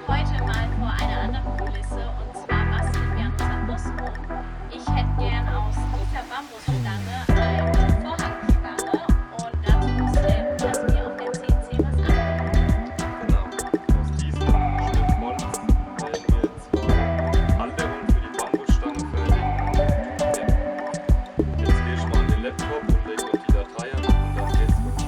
Heute mal vor einer anderen Kulisse, und zwar basteln wir an unserem Bus rum. Ich hätte gern aus dieser Bambusstange eine Vorhangstange, und dazu müssen wir auf der CNC was anbringen. Genau, aus diesem Stück Holz werden wir jetzt Halterung für die Bambusstange fertigen. Jetzt gehe ich mal an den Laptop und lege noch die Datei an und dann geht's los.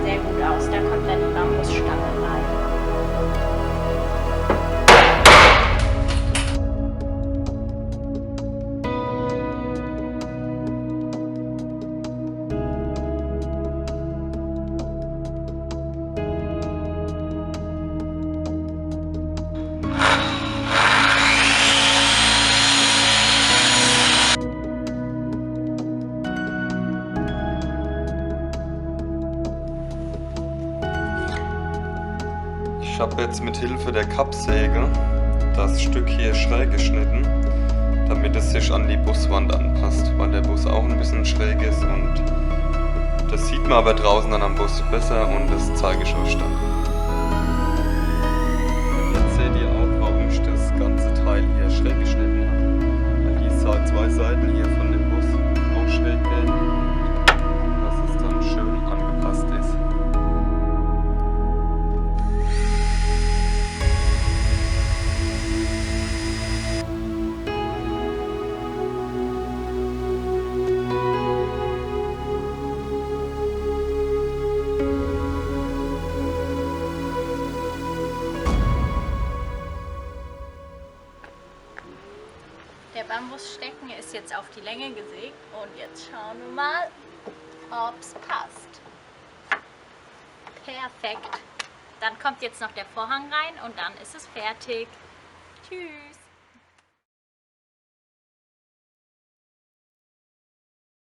Sehr gut aus, da kommt dann die Bambusstange rein. Ich habe jetzt mit Hilfe der Kappsäge das Stück hier schräg geschnitten, damit es sich an die Buswand anpasst, weil der Bus auch ein bisschen schräg ist, und das sieht man aber draußen dann am Bus besser, und das zeige ich euch dann. Jetzt seht ihr auch, warum ich das ganze Teil hier schräg geschnitten habe, weil die zwei Seiten hier von dem Bus auch schräg gehen, dass es dann schön angepasst ist. Der Bambusstecken ist jetzt auf die Länge gesägt, und jetzt schauen wir mal, ob es passt. Perfekt. Dann kommt jetzt noch der Vorhang rein und dann ist es fertig. Tschüss.